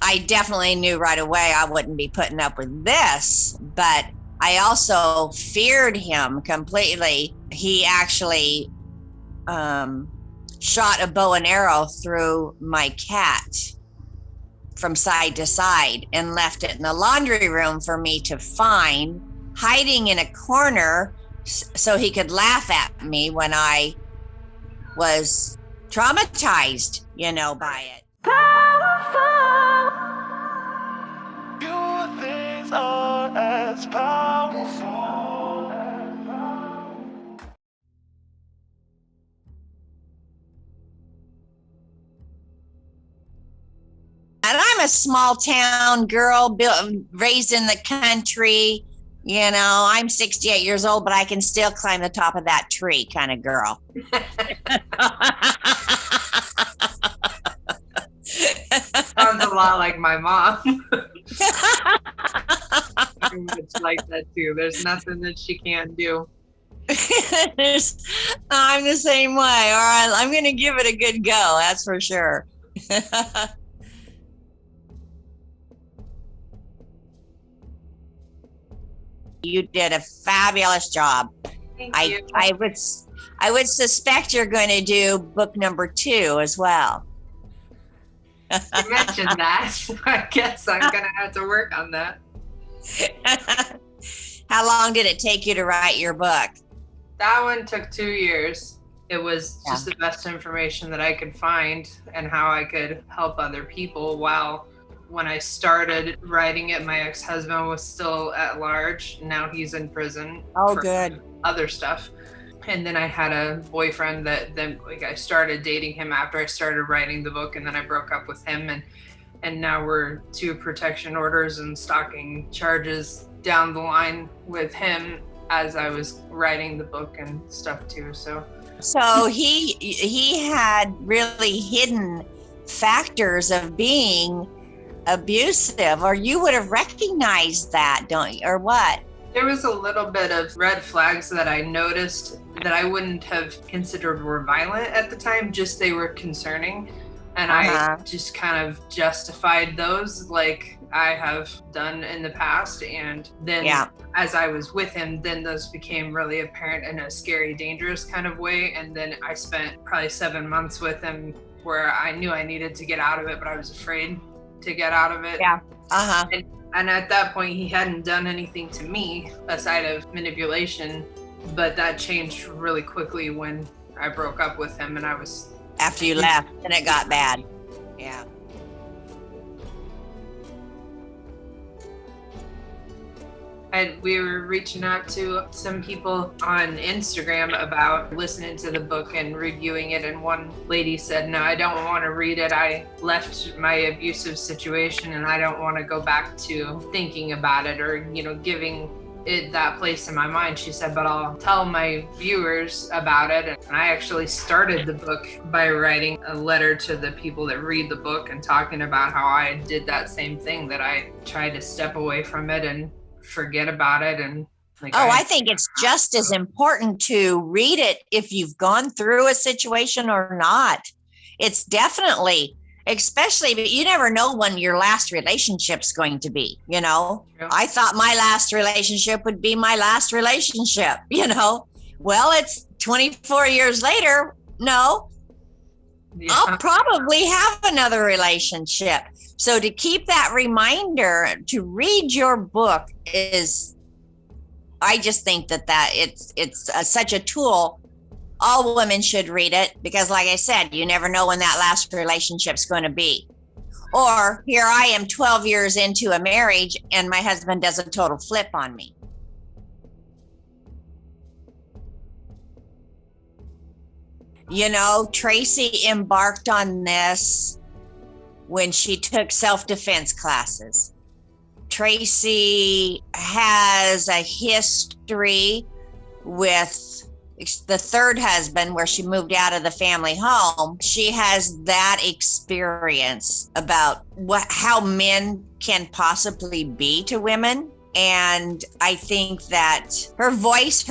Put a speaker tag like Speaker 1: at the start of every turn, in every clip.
Speaker 1: I definitely knew right away I wouldn't be putting up with this, but I also feared him completely. He actually shot a bow and arrow through my cat from side to side and left it in the laundry room for me to find, hiding in a corner so he could laugh at me when I was traumatized, by it.
Speaker 2: Your things are as powerful.
Speaker 1: And I'm a small town girl, raised in the country. I'm 68 years old, but I can still climb the top of that tree kind of girl.
Speaker 3: Sounds a lot like my mom. Very much like that too. There's nothing that she can't do.
Speaker 1: I'm the same way. All right, I'm going to give it a good go. That's for sure. You did a fabulous job.
Speaker 3: Thank you.
Speaker 1: I would suspect you're going to do book number 2 as well.
Speaker 3: You mentioned that. I guess I'm going to have to work on that.
Speaker 1: How long did it take you to write your book?
Speaker 3: That one took 2 years. It was just the best information that I could find and how I could help other people. While when I started writing it, my ex-husband was still at large. Now he's in prison.
Speaker 1: Oh, good.
Speaker 3: Other stuff. And then I had a boyfriend that then I started dating him after I started writing the book, and then I broke up with him, and now we're 2 protection orders and stalking charges down the line with him as I was writing the book and stuff too. So
Speaker 1: he had really hidden factors of being abusive, or you would have recognized that, don't you, or what?
Speaker 3: There was a little bit of red flags that I noticed that I wouldn't have considered were violent at the time, just they were concerning. And I just kind of justified those like I have done in the past. And then as I was with him, then those became really apparent in a scary, dangerous kind of way. And then I spent probably 7 months with him where I knew I needed to get out of it, but I was afraid to get out of it.
Speaker 1: Yeah.
Speaker 3: And at that point, he hadn't done anything to me aside of manipulation, but that changed really quickly when I broke up with him, and I was...
Speaker 1: After you left, and it got bad. Yeah.
Speaker 3: We were reaching out to some people on Instagram about listening to the book and reviewing it, and one lady said, no, I don't want to read it. I left my abusive situation and I don't want to go back to thinking about it or, giving it that place in my mind. She said, but I'll tell my viewers about it. And I actually started the book by writing a letter to the people that read the book and talking about how I did that same thing, that I tried to step away from it and forget about it. And
Speaker 1: I think it's just as important to read it if you've gone through a situation or not. It's definitely, especially, but you never know when your last relationship's going to be, True. I thought my last relationship would be my last relationship, Well, it's 24 years later. No, I'll probably have another relationship. So to keep that reminder to read your book I just think that it's such a tool. All women should read it because, like I said, you never know when that last relationship's going to be. Or here I am 12 years into a marriage and my husband does a total flip on me. Tracey embarked on this when she took self-defense classes. Tracey has a history with the third husband where she moved out of the family home. She has that experience about how men can possibly be to women. And I think that her voice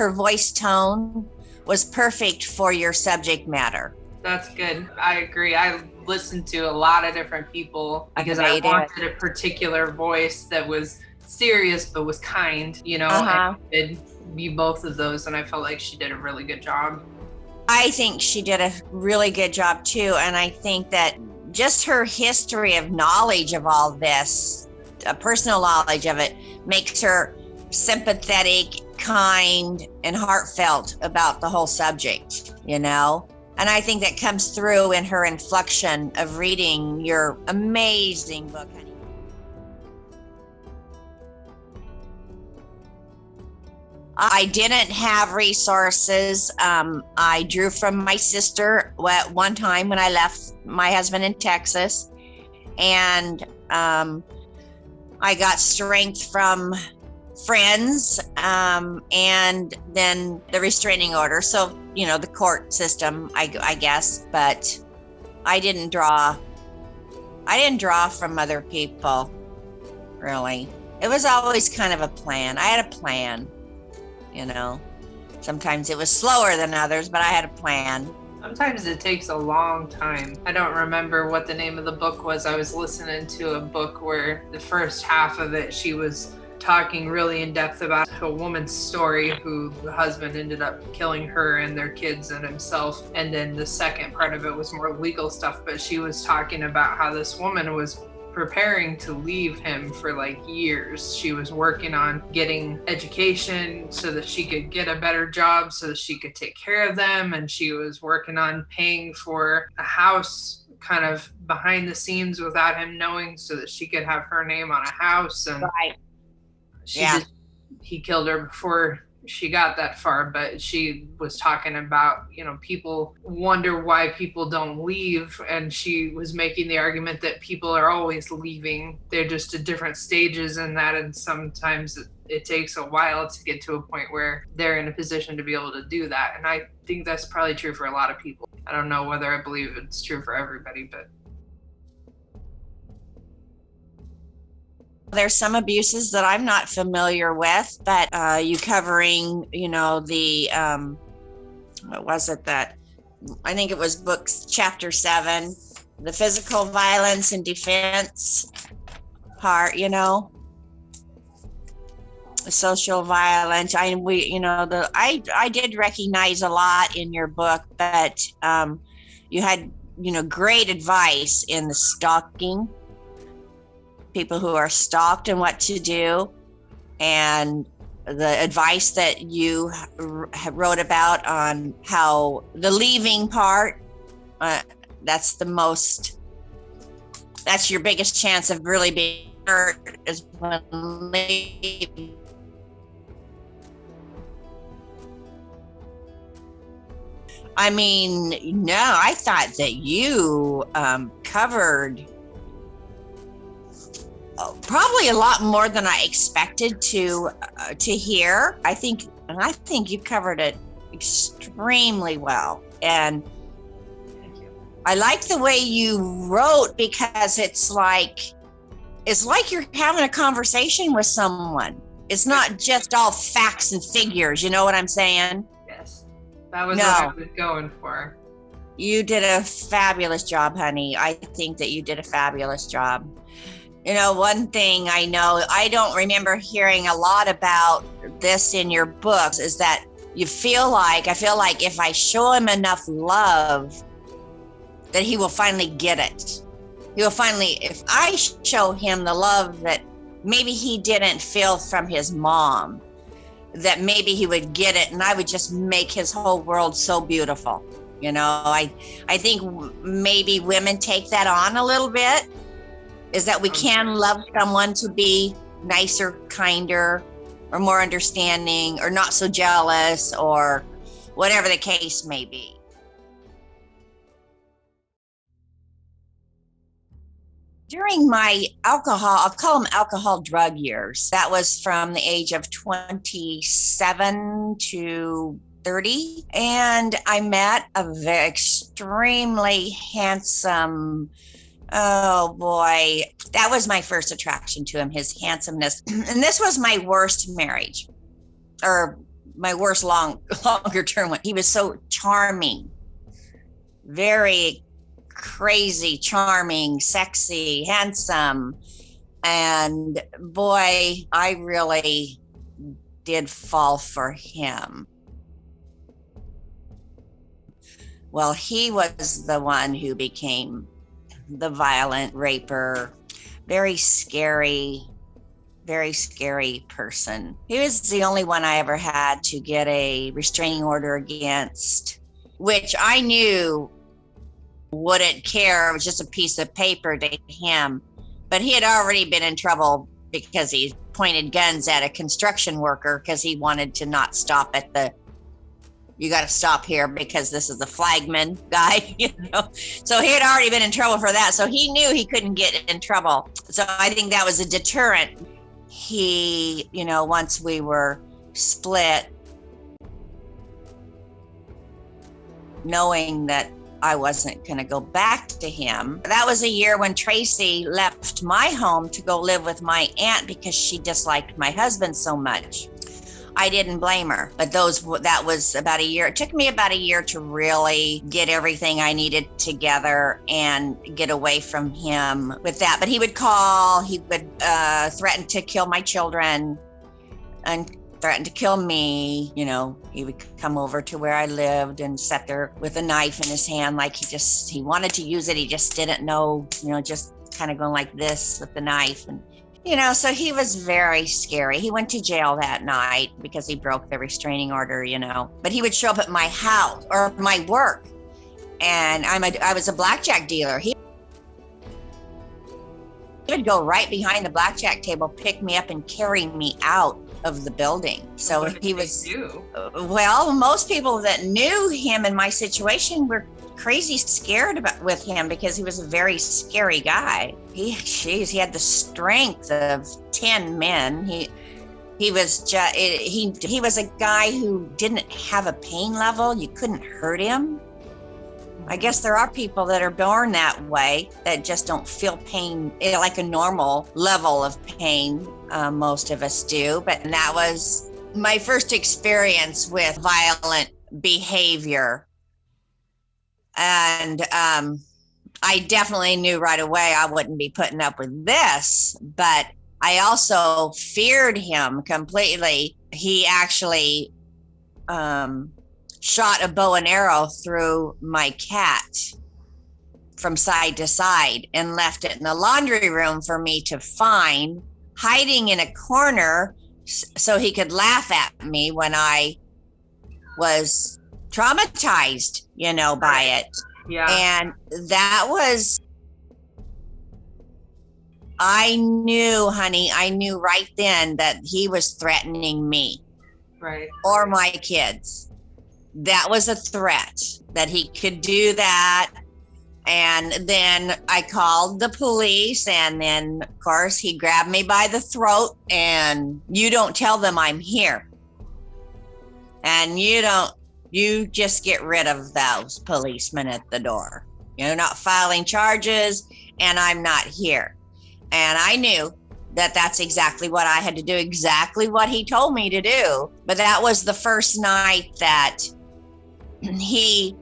Speaker 1: tone was perfect for your subject matter.
Speaker 3: That's good. I agree. I listened to a lot of different people because I wanted a particular voice that was serious but was kind, you know, and it'd be both of those, and I felt like she did a really good job.
Speaker 1: I think she did a really good job too, and I think that just her history of knowledge of all this, a personal knowledge of it, makes her sympathetic, kind, and heartfelt about the whole subject, you know? And I think that comes through in her inflection of reading your amazing book, honey. I didn't have resources. I drew from my sister at one time when I left my husband in Texas. And I got strength from friends, and then the restraining order. So, you know, the court system, I guess, but I didn't draw from other people, really. It was always kind of a plan. I had a plan, you know. Sometimes it was slower than others, but I had a plan.
Speaker 3: Sometimes it takes a long time. I don't remember what the name of the book was. I was listening to a book where the first half of it, she was talking really in depth about a woman's story who the husband ended up killing her and their kids and himself. And then the second part of it was more legal stuff, but she was talking about how this woman was preparing to leave him for like years. She was working on getting education so that she could get a better job so that she could take care of them. And she was working on paying for a house kind of behind the scenes without him knowing so that she could have her name on a house. And
Speaker 1: right.
Speaker 3: He killed her before she got that far, but she was talking about, you know, people wonder why people don't leave, and she was making the argument that people are always leaving. They're just at different stages in that, and sometimes it takes a while to get to a point where they're in a position to be able to do that. And I think that's probably true for a lot of people. I don't know whether I believe it's true for everybody, but
Speaker 1: there's some abuses that I'm not familiar with, but you covering, you know, the, what was it that, I think it was books, chapter 7, the physical violence and defense part, you know, the social violence. I did recognize a lot in your book, but you had, you know, great advice in the stalking, people who are stalked and what to do, and the advice that you wrote about on how the leaving part, that's your biggest chance of really being hurt, is when leaving. I mean, no, I thought that you covered probably a lot more than I expected to hear. I think you covered it extremely well, and
Speaker 3: thank you.
Speaker 1: I like the way you wrote, because it's like you're having a conversation with someone. It's not just all facts and figures. You know what I'm saying?
Speaker 3: Yes, that was what I was going for.
Speaker 1: You did a fabulous job, honey. I think that you did a fabulous job. You know, one thing I know, I don't remember hearing a lot about this in your books, is that I feel like if I show him enough love, that he will finally get it. If I show him the love that maybe he didn't feel from his mom, that maybe he would get it, and I would just make his whole world so beautiful. You know, I think maybe women take that on a little bit, is that we can love someone to be nicer, kinder, or more understanding, or not so jealous, or whatever the case may be. During my I'll call them alcohol drug years, that was from the age of 27 to 30, and I met a very extremely handsome, oh boy, that was my first attraction to him, his handsomeness. And this was my worst marriage, or my worst longer term one. He was so charming, very crazy, charming, sexy, handsome. And boy, I really did fall for him. Well, he was the one who became the violent raper, very scary person. He was the only one I ever had to get a restraining order against, which I knew wouldn't care. It was just a piece of paper to him. But he had already been in trouble because he pointed guns at a construction worker because he wanted to not stop at the, you got to stop here because this is the flagman guy, you know. So he had already been in trouble for that. So he knew he couldn't get in trouble. So I think that was a deterrent. He, you know, once we were split, knowing that I wasn't going to go back to him. That was a year when Tracey left my home to go live with my aunt because she disliked my husband so much. I didn't blame her, but that was about a year. It took me about a year to really get everything I needed together and get away from him with that. But he would call, he would threaten to kill my children and threatened to kill me. You know, he would come over to where I lived and sat there with a knife in his hand, like he wanted to use it. He just didn't know, you know, just kind of going like this with the knife. And, you know, so he was very scary. He went to jail that night because he broke the restraining order, you know, but he would show up at my house or my work. And I was a blackjack dealer. He would go right behind the blackjack table, pick me up and carry me out of the building. So he was, well, most people that knew him in my situation were crazy scared with him because he was a very scary guy. He had the strength of 10 men. He was a guy who didn't have a pain level. You couldn't hurt him. I guess there are people that are born that way that just don't feel pain, like a normal level of pain. Most of us do, but that was my first experience with violent behavior. And I definitely knew right away I wouldn't be putting up with this, but I also feared him completely. He actually shot a bow and arrow through my cat from side to side and left it in the laundry room for me to find, hiding in a corner so he could laugh at me when I was traumatized, you know, by it.
Speaker 3: Yeah.
Speaker 1: And that was, I knew right then that he was threatening me.
Speaker 3: Right.
Speaker 1: Or my kids. That was a threat that he could do that. And then I called the police, and then of course he grabbed me by the throat and, you don't tell them I'm here. And you just get rid of those policemen at the door. You're not filing charges and I'm not here. And I knew that that's exactly what I had to do, exactly what he told me to do. But that was the first night that he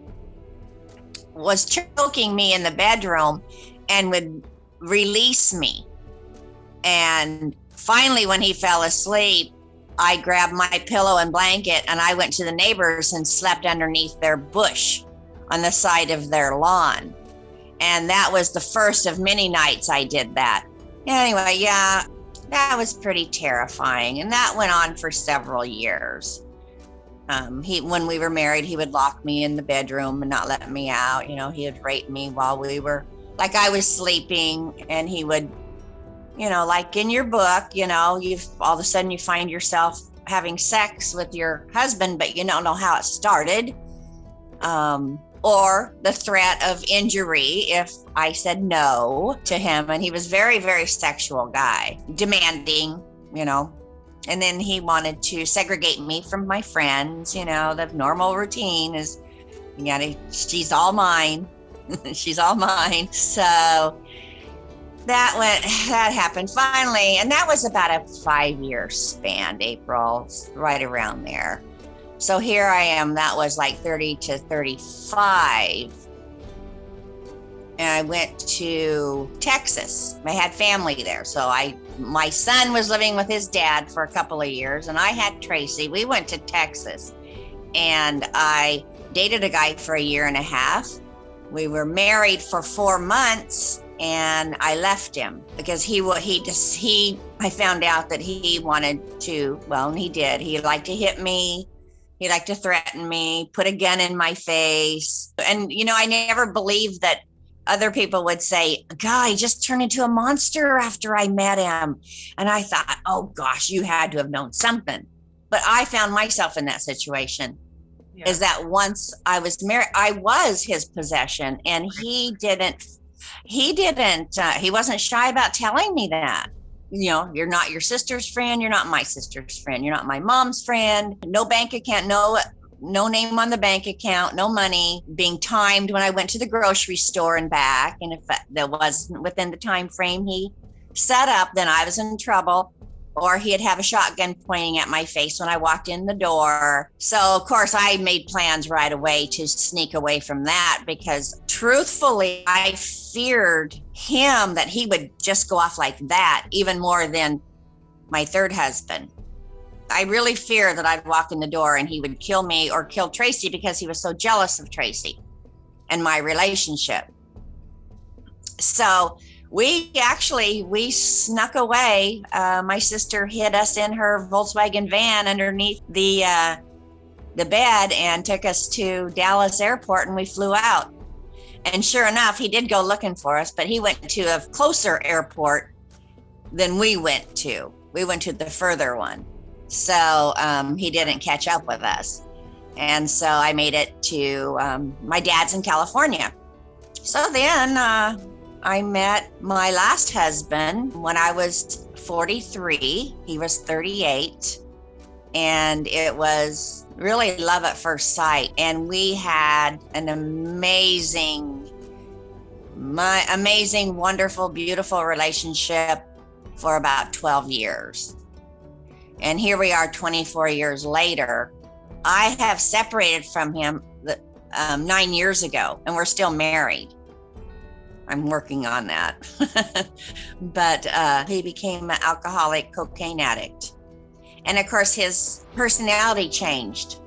Speaker 1: was choking me in the bedroom and would release me. And finally, when he fell asleep, I grabbed my pillow and blanket and I went to the neighbors and slept underneath their bush on the side of their lawn. And that was the first of many nights I did that. Anyway, yeah, that was pretty terrifying. And that went on for several years. When we were married, he would lock me in the bedroom and not let me out. You know, he would rape me while like I was sleeping, and he would, you know, like in your book, you know, all of a sudden you find yourself having sex with your husband, but you don't know how it started. Or the threat of injury if I said no to him. And he was very, very sexual guy, demanding, you know. And then he wanted to segregate me from my friends. You know, the normal routine is, she's all mine. She's all mine. So that happened finally. And that was about a 5-year span, April, right around there. So here I am, that was like 30 to 35. and I went to Texas. I had family there. So my son was living with his dad for a couple of years, and I had Tracey. We went to Texas, and I dated a guy for a year and a half. We were married for 4 months, and I left him because I found out that he wanted to, well, and he did. He liked to hit me. He liked to threaten me, put a gun in my face. And, I never believed that other people would say, God, he just turned into a monster after I met him. And I thought, oh gosh, you had to have known something. But I found myself in that situation. Yeah. Is that once I was married, I was his possession, and he wasn't shy about telling me that. You're not your sister's friend. You're not my sister's friend. You're not my mom's friend. No bank account, no name on the bank account, no money, being timed when I went to the grocery store and back. And if that wasn't within the time frame he set up, then I was in trouble. Or he'd have a shotgun pointing at my face when I walked in the door. So, of course, I made plans right away to sneak away from that, because truthfully, I feared him, that he would just go off like that, even more than my third husband. I really fear that I'd walk in the door and he would kill me or kill Tracey, because he was so jealous of Tracey and my relationship. So we snuck away. My sister hid us in her Volkswagen van underneath the bed and took us to Dallas airport, and we flew out. And sure enough, he did go looking for us, but he went to a closer airport than we went to. We went to the further one. So he didn't catch up with us. And so I made it to my dad's in California. So then I met my last husband when I was 43. He was 38. And it was really love at first sight. And we had an amazing, wonderful, beautiful relationship for about 12 years. And here we are 24 years later. I have separated from him 9 years ago, and we're still married. I'm working on that. But he became an alcoholic, cocaine addict. And of course, his personality changed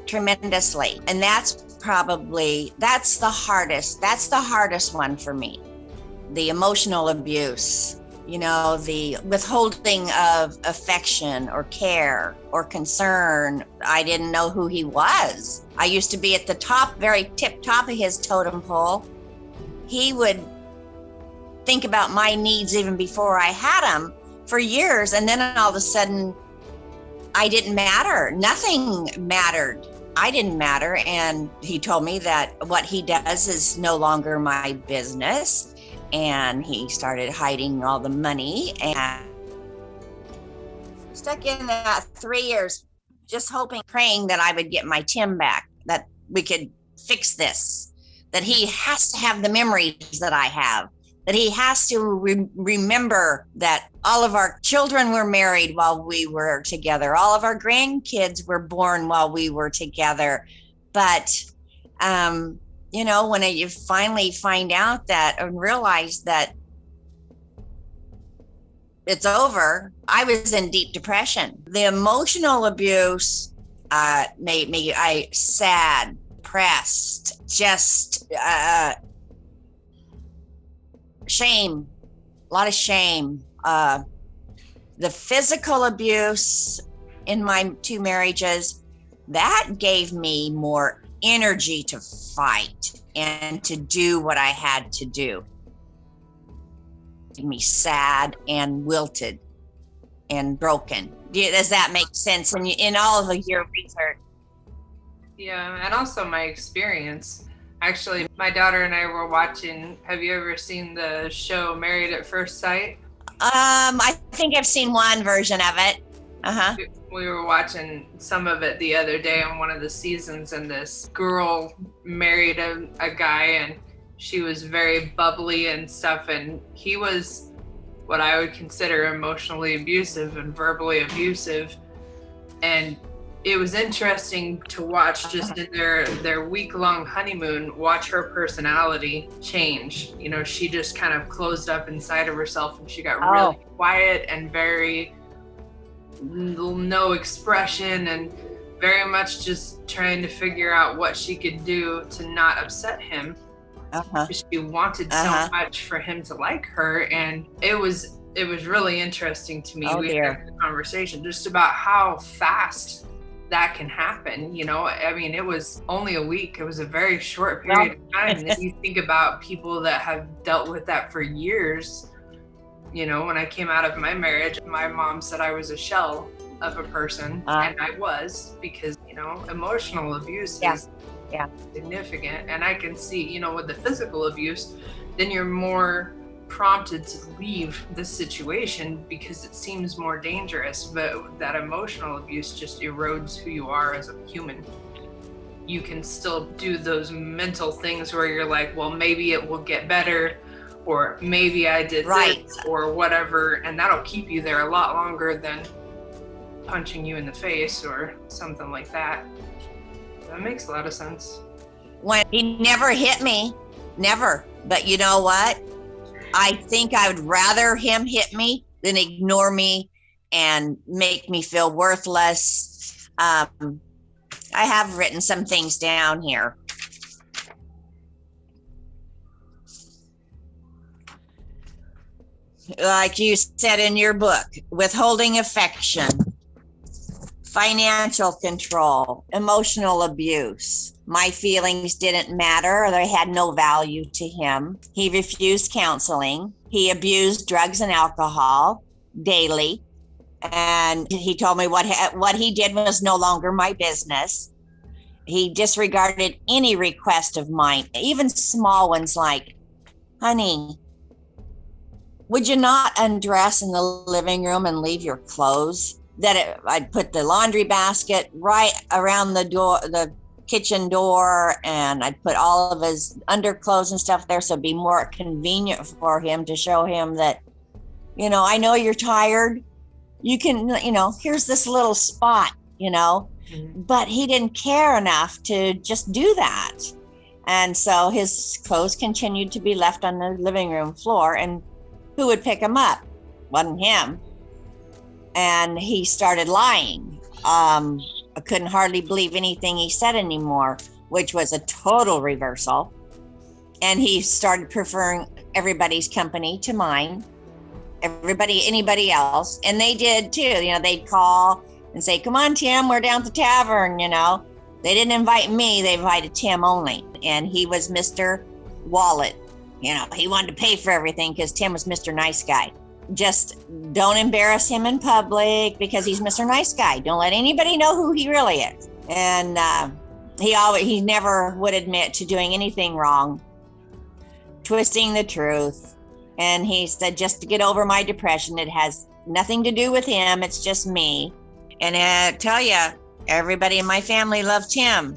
Speaker 1: tremendously. And that's the hardest one for me. The emotional abuse, the withholding of affection or care or concern. I didn't know who he was. I used to be at the top, very tip top of his totem pole. He would think about my needs even before I had them for years. And then all of a sudden, I didn't matter. Nothing mattered. I didn't matter. And he told me that what he does is no longer my business. And he started hiding all the money, and stuck in that 3 years, just hoping, praying that I would get my Tim back, that we could fix this, that he has to have the memories that I have, that he has to remember that all of our children were married while we were together. All of our grandkids were born while we were together. But, when you finally find out that and realize that it's over, I was in deep depression. The emotional abuse made me sad, depressed, just shame, a lot of shame. The physical abuse in my 2 marriages, that gave me more energy to fight and to do what I had to do. It made me sad and wilted and broken. Does that make sense in all of your research?
Speaker 3: Yeah, and also my experience. Actually, my daughter and I were watching, have you ever seen the show Married at First Sight?
Speaker 1: I think I've seen one version of it. Uh-huh.
Speaker 3: We were watching some of it the other day on one of the seasons, and this girl married a guy, and she was very bubbly and stuff, and he was what I would consider emotionally abusive and verbally abusive. And it was interesting to watch just in their week-long honeymoon, watch her personality change. You know, she just kind of closed up inside of herself, and she got really quiet and very no expression, and very much just trying to figure out what she could do to not upset him. She wanted so much for him to like her, and it was really interesting to me. We had a conversation just about how fast that can happen. You know, I mean, it was only a week. It was a very short period of time. And if you think about people that have dealt with that for years, you know, when I came out of my marriage, my mom said I was a shell of a person, and I was, because, you know, emotional abuse is significant. And I can see, you know, with the physical abuse, then you're more prompted to leave the situation because it seems more dangerous. But that emotional abuse just erodes who you are as a human. You can still do those mental things where you're like, well, maybe it will get better, or maybe I did this, or whatever, and that'll keep you there a lot longer than punching you in the face or something like that. That makes a lot of sense.
Speaker 1: When he never hit me, never. But you know what? I think I would rather him hit me than ignore me and make me feel worthless. I have written some things down here. Like you said in your book, withholding affection, financial control, emotional abuse. My feelings didn't matter, or they had no value to him. He refused counseling. He abused drugs and alcohol daily. And he told me what he did was no longer my business. He disregarded any request of mine, even small ones like, honey, would you not undress in the living room and leave your clothes? I'd put the laundry basket right around the door, the kitchen door, and I'd put all of his underclothes and stuff there so it'd be more convenient for him, to show him that, you know, I know you're tired. You can, you know, here's this little spot, you know. But he didn't care enough to just do that. And so his clothes continued to be left on the living room floor, and who would pick him up? Wasn't him. And he started lying. I couldn't hardly believe anything he said anymore, which was a total reversal. And he started preferring everybody's company to mine, anybody else. And they did too. You know, they'd call and say, come on, Tim, we're down at the tavern, you know. They didn't invite me, they invited Tim only. And he was Mr. Wallet. You know, he wanted to pay for everything because Tim was Mr. Nice Guy. Just don't embarrass him in public because he's Mr. Nice Guy. Don't let anybody know who he really is. And he never would admit to doing anything wrong, twisting the truth. And he said, just to get over my depression, it has nothing to do with him. It's just me. And I tell you, everybody in my family loved him.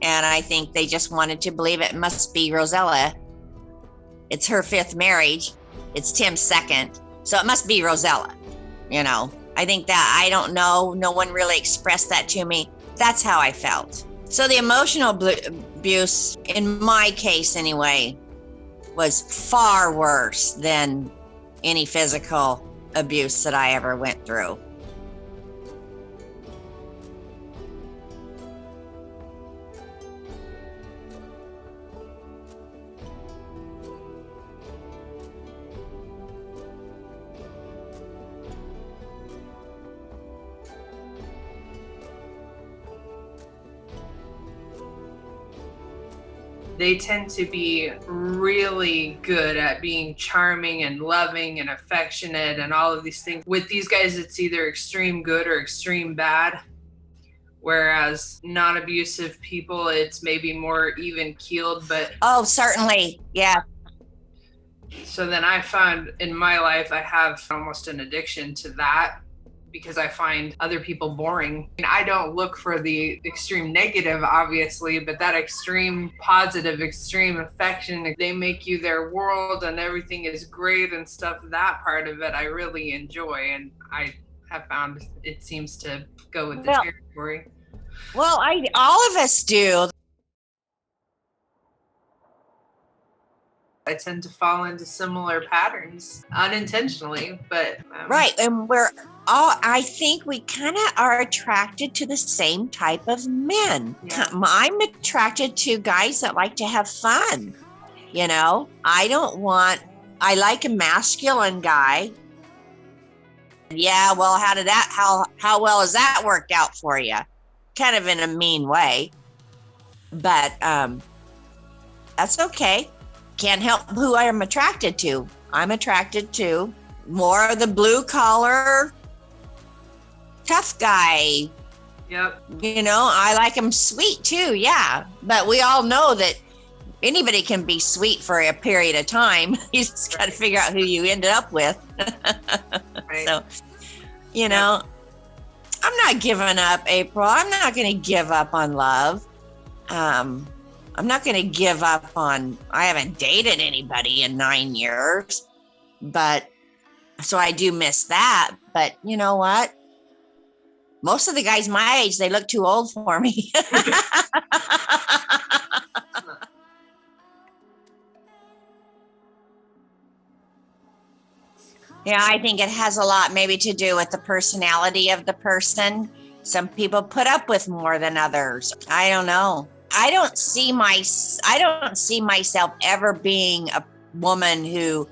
Speaker 1: And I think they just wanted to believe it must be Rosella. It's her 5th marriage. It's Tim's 2nd. So it must be Rosella, you know. I think that, I don't know, no one really expressed that to me. That's how I felt. So the emotional abuse, in my case anyway, was far worse than any physical abuse that I ever went through.
Speaker 3: They tend to be really good at being charming and loving and affectionate and all of these things. With these guys, it's either extreme good or extreme bad. Whereas non-abusive people, it's maybe more even-keeled, but...
Speaker 1: Oh, certainly, yeah.
Speaker 3: So then I found in my life, I have almost an addiction to that, because I find other people boring. And I don't look for the extreme negative, obviously, but that extreme positive, extreme affection, they make you their world and everything is great and stuff. That part of it I really enjoy, and I have found it seems to go with the territory.
Speaker 1: Well, all of us do.
Speaker 3: I tend to fall into similar patterns unintentionally, but
Speaker 1: Right. And I think we kind of are attracted to the same type of men.
Speaker 3: Yeah.
Speaker 1: I'm attracted to guys that like to have fun. I like a masculine guy. Yeah. Well, how well has that worked out for you? Kind of in a mean way, but that's okay. Can't help who I'm attracted to. I'm attracted to more of the blue collar, tough guy.
Speaker 3: Yep.
Speaker 1: I like him sweet too. Yeah. But we all know that anybody can be sweet for a period of time. You just got to figure out who you ended up with.
Speaker 3: Right.
Speaker 1: So, I'm not giving up, April. I'm not going to give up on love. I'm not going to give up on, I haven't dated anybody in 9 years, but so I do miss that. But you know what? Most of the guys my age, they look too old for me. Yeah, I think it has a lot maybe to do with the personality of the person. Some people put up with more than others. I don't know. I don't see myself ever being a woman who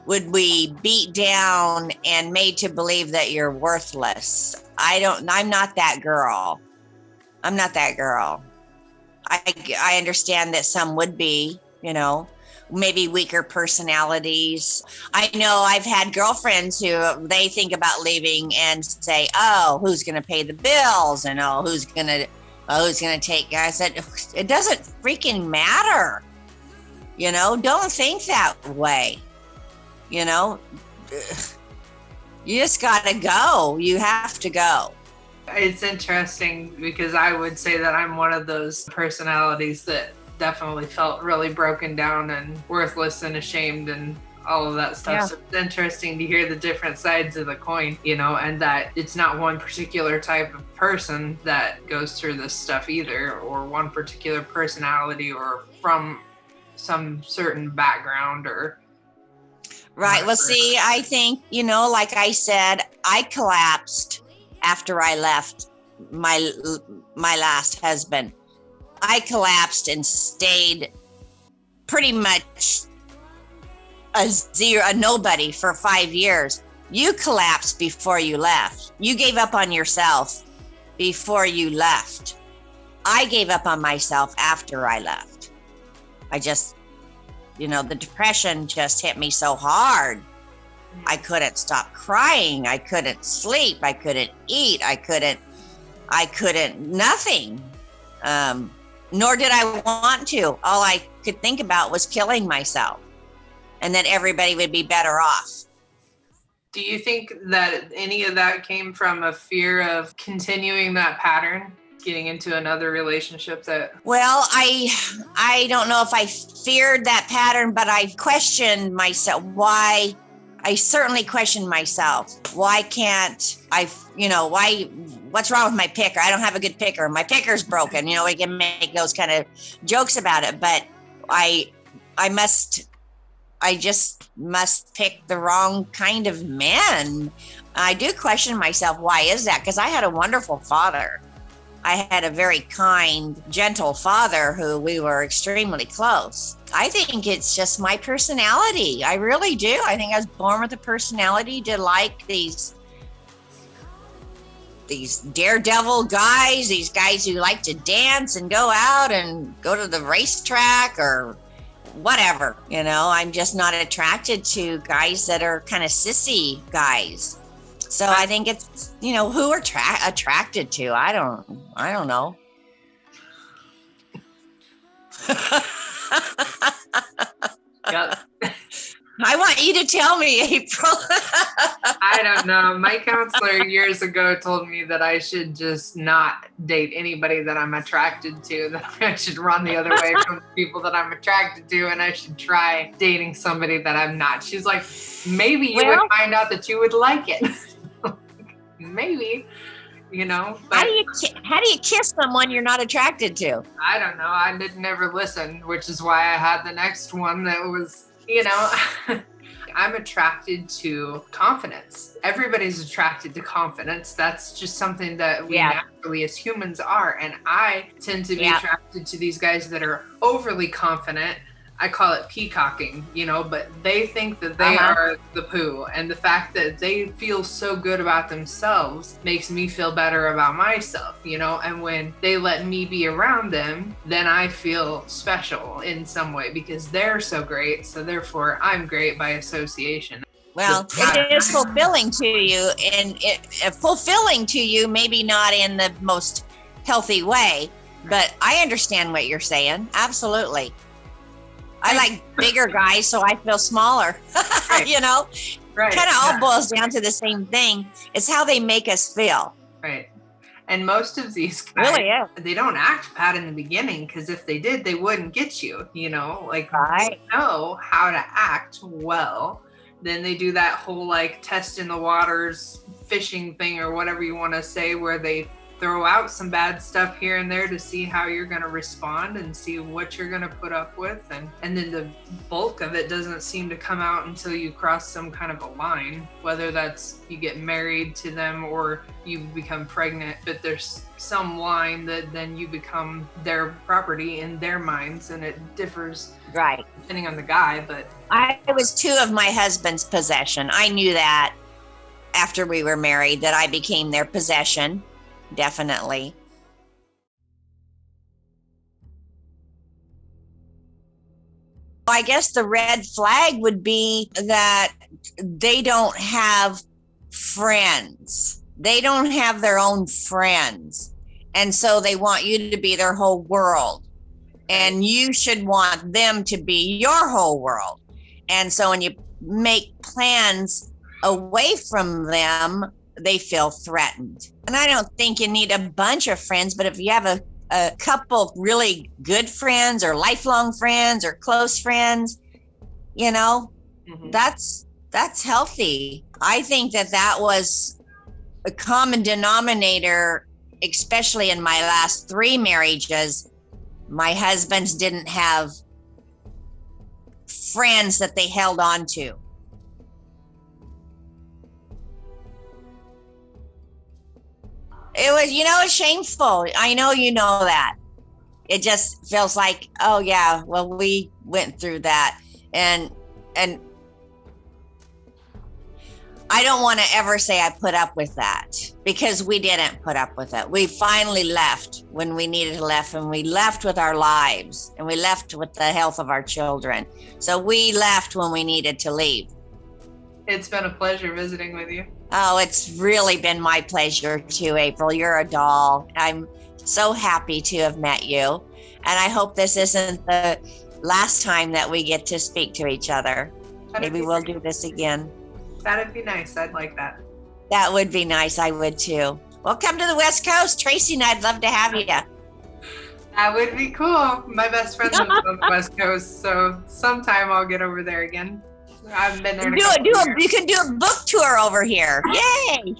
Speaker 1: would be beat down and made to believe that you're worthless. I'm not that girl. I'm not that girl. I understand that some would be, maybe weaker personalities. I know I've had girlfriends who they think about leaving and say, oh, who's going to pay the bills? And who's going to take, I said, it doesn't freaking matter. Don't think that way. You just got to go. You have to go.
Speaker 3: It's interesting because I would say that I'm one of those personalities that definitely felt really broken down and worthless and ashamed and all of that stuff.
Speaker 1: Yeah.
Speaker 3: So it's interesting to hear the different sides of the coin, and that it's not one particular type of person that goes through this stuff either, or one particular personality or from some certain background or
Speaker 1: right. Well, see, I think, like I said, I collapsed after I left my last husband. I collapsed and stayed pretty much a nobody for 5 years. You collapsed before you left. You gave up on yourself before you left. I gave up on myself after I left. I just, the depression just hit me so hard. I couldn't stop crying. I couldn't sleep. I couldn't eat. I couldn't, nothing. Nor did I want to. All I could think about was killing myself and that everybody would be better off.
Speaker 3: Do you think that any of that came from a fear of continuing that pattern, getting into another relationship that...
Speaker 1: Well, I don't know if I feared that pattern, but I questioned myself. Why? I certainly questioned myself. Why can't I, what's wrong with my picker? I don't have a good picker. My picker's broken. We can make those kind of jokes about it, but I just must pick the wrong kind of men. I do question myself. Why is that? Because I had a wonderful father. I had a very kind, gentle father who we were extremely close. I think it's just my personality. I really do. I think I was born with a personality to like these daredevil guys, these guys who like to dance and go out and go to the racetrack or whatever. I'm just not attracted to guys that are kind of sissy guys. So I think it's, who are attracted to. I don't know.
Speaker 3: Yep.
Speaker 1: I want you to tell me, April.
Speaker 3: I don't know. My counselor years ago told me that I should just not date anybody that I'm attracted to, that I should run the other way from the people that I'm attracted to, and I should try dating somebody that I'm not. She's like, maybe you would find out that you would like it. Maybe. you know.
Speaker 1: How
Speaker 3: But
Speaker 1: do you kiss someone you're not attracted to?
Speaker 3: I don't know. I did never listen, which is why I had the next one that was, you know, I'm attracted to confidence. Everybody's attracted to confidence. That's just something that we naturally as humans are. And I tend to be attracted to these guys that are overly confident. I call it peacocking, you know, but they think that they are the poo. And the fact that they feel so good about themselves makes me feel better about myself, you know. And when they let me be around them, then I feel special in some way because they're so great. So therefore, I'm great by association.
Speaker 1: Well, it is fulfilling to you, and fulfilling to you, maybe not in the most healthy way, but I understand what you're saying. Absolutely. I like bigger guys, so I feel smaller, you know, kind of all boils down to the same thing. It's how they make us feel.
Speaker 3: Right. And most of these guys,
Speaker 1: really,
Speaker 3: they don't act bad in the beginning, because if they did, they wouldn't get you, you know, like they know how to act well. Then they do that whole like test in the waters fishing thing or whatever you want to say, where they throw out some bad stuff here and there to see how you're going to respond and see what you're going to put up with. And then the bulk of it doesn't seem to come out until you cross some kind of a line, whether that's you get married to them or you become pregnant, but there's some line that then you become their property in their minds, and it differs depending on the guy. But
Speaker 1: I was two of my husband's possession. I knew that after we were married, that I became their possession. Definitely. I guess the red flag would be that they don't have friends. They don't have their own friends. And so they want you to be their whole world. And you should want them to be your whole world. And so when you make plans away from them, they feel threatened. And I don't think you need a bunch of friends, but if you have a couple really good friends or lifelong friends or close friends, you know, that's healthy. I think that was a common denominator, especially in my last 3 marriages. My husbands didn't have friends that they held on to. It was, you know, it's shameful. I know you know that. It just feels like, oh yeah, well, we went through that. And I don't want to ever say I put up with that, because we didn't put up with it. We finally left when we needed to left, and we left with our lives, and we left with the health of our children. So we left when we needed to leave.
Speaker 3: It's been a pleasure visiting with you.
Speaker 1: Oh, it's really been my pleasure too, April. You're a doll. I'm so happy to have met you. And I hope this isn't the last time that we get to speak to each other. Maybe we'll do this again.
Speaker 3: That'd be nice. I'd like that.
Speaker 1: That would be nice. I would too. Well, come to the West Coast. Tracy and I'd love to have you.
Speaker 3: That would be cool. My best friend lives on the West Coast, so sometime I'll get over there again. I've been there.
Speaker 1: You can do a book tour over here. Yay!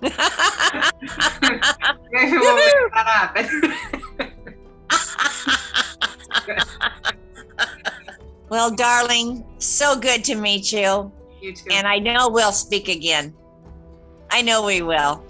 Speaker 3: Maybe we'll make that happen.
Speaker 1: Well, darling, so good to meet you.
Speaker 3: You too.
Speaker 1: And I know we'll speak again. I know we will.